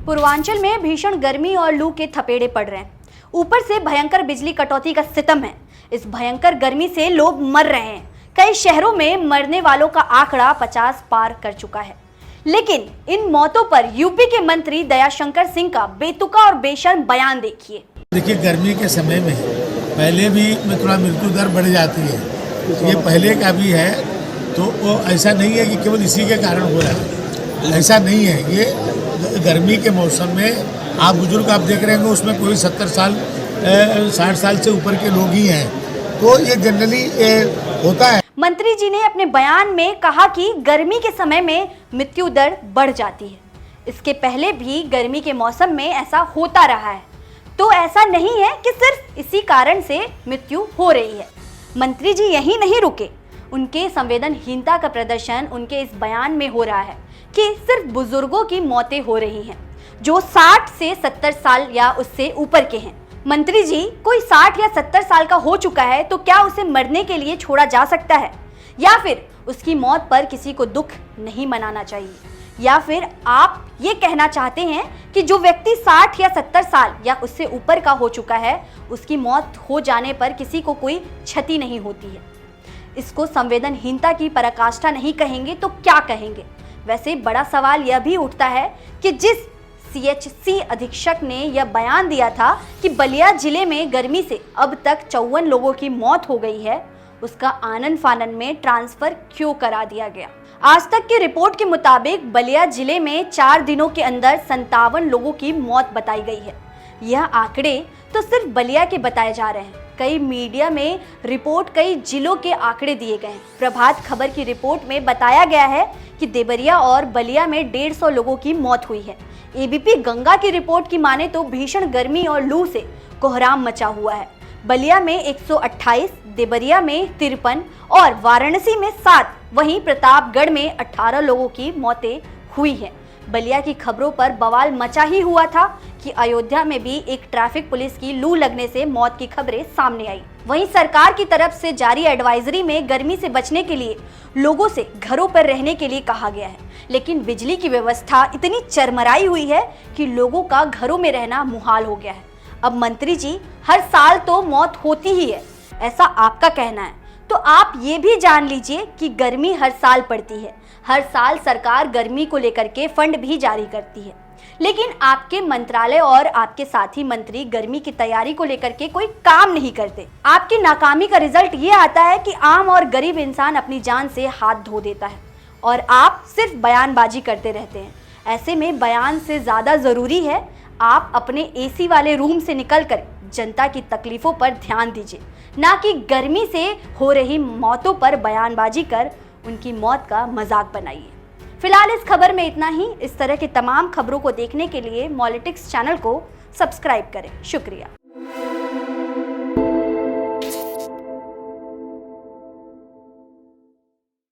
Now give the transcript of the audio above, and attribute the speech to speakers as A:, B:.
A: पूर्वांचल में भीषण गर्मी और लू के थपेड़े पड़ रहे हैं। ऊपर से भयंकर बिजली कटौती का सितम है। इस भयंकर गर्मी से लोग मर रहे हैं। कई शहरों में मरने वालों का आंकड़ा 50 पार कर चुका है। लेकिन इन मौतों पर यूपी के मंत्री दयाशंकर सिंह का बेतुका और बेशर्म बयान देखिए।
B: देखिए, गर्मी के समय में पहले भी थोड़ा मृत्यु दर बढ़ जाती है। ये पहले का भी है, तो वो ऐसा नहीं है कि केवल इसी के कारण हो रहा है। ऐसा नहीं है। ये गर्मी के मौसम में आप बुजुर्ग आप देख रहे होंगे, उसमें कोई 70 साल 60 साल से ऊपर के लोग ही हैं, तो ये जनरली होता है।
A: मंत्री जी ने अपने बयान में कहा कि गर्मी के समय में मृत्यु दर बढ़ जाती है। इसके पहले भी गर्मी के मौसम में ऐसा होता रहा है, तो ऐसा नहीं है कि सिर्फ इसी कारण से मृत्यु हो रही है। मंत्री जी यहीं नहीं रुके। उनके संवेदनहीनता का प्रदर्शन उनके इस बयान में हो रहा है कि सिर्फ बुजुर्गों की मौतें हो रही हैं जो 60 से 70 साल या उससे ऊपर के हैं। मंत्री जी, कोई 60 या 70 साल का हो चुका है तो क्या उसे मरने के लिए छोड़ा जा सकता है? या फिर उसकी मौत पर किसी को दुख नहीं मनाना चाहिए? या फिर आप ये कहना चाहते हैं कि जो व्यक्ति 60 या 70 साल या उससे ऊपर का हो चुका है, उसकी मौत हो जाने पर किसी को कोई क्षति नहीं होती है? इसको संवेदनहीनता की पराकाष्ठा नहीं कहेंगे तो क्या कहेंगे? वैसे बड़ा सवाल यह भी उठता है कि जिस CHC अधीक्षक ने यह बयान दिया था कि बलिया जिले में गर्मी से अब तक 54 लोगों की मौत हो गई है, उसका आनन फानन में ट्रांसफर क्यों करा दिया गया? आज तक की रिपोर्ट के मुताबिक बलिया जिले में 4 दिनों के अंदर 57 लोगों की मौत बताई गई है। यह आंकड़े तो सिर्फ बलिया के बताए जा रहे हैं। कई मीडिया में रिपोर्ट कई जिलों के आंकड़े दिए गए हैं। प्रभात खबर की रिपोर्ट में बताया गया है कि देवरिया और बलिया में 150 लोगों की मौत हुई है। ABP गंगा की रिपोर्ट की माने तो भीषण गर्मी और लू से कोहराम मचा हुआ है। बलिया में 128, देवरिया में 53 और वाराणसी में 7, वहीं प्रतापगढ़ में 18 लोगों की मौतें हुई हैं। बलिया की खबरों पर बवाल मचा ही हुआ था कि अयोध्या में भी एक ट्रैफिक पुलिस की लू लगने से मौत की खबरें सामने आई। वहीं सरकार की तरफ से जारी एडवाइजरी में गर्मी से बचने के लिए लोगों से घरों पर रहने के लिए कहा गया है, लेकिन बिजली की व्यवस्था इतनी चरमराई हुई है कि लोगों का घरों में रहना मुहाल हो गया है। अब मंत्री जी, हर साल तो मौत होती ही है, ऐसा आपका कहना है, तो आप ये भी जान लीजिए कि गर्मी हर साल पड़ती है। हर साल सरकार गर्मी को लेकर के फंड भी जारी करती है, लेकिन आपके मंत्रालय और आपके साथी मंत्री गर्मी की तैयारी को लेकर के कोई काम नहीं करते। आपकी नाकामी का रिजल्ट ये आता है कि आम और गरीब इंसान अपनी जान से हाथ धो देता है और आप सिर्फ बयानबाजी करते रहते हैं। ऐसे में बयान से ज़्यादा ज़रूरी है आप अपने AC वाले रूम से निकलकर जनता की तकलीफों पर ध्यान दीजिए, ना कि गर्मी से हो रही मौतों पर बयानबाजी कर उनकी मौत का मजाक बनाइए। फिलहाल इस खबर में इतना ही। इस तरह की तमाम खबरों को देखने के लिए मॉलिटिक्स चैनल को सब्सक्राइब करें। शुक्रिया।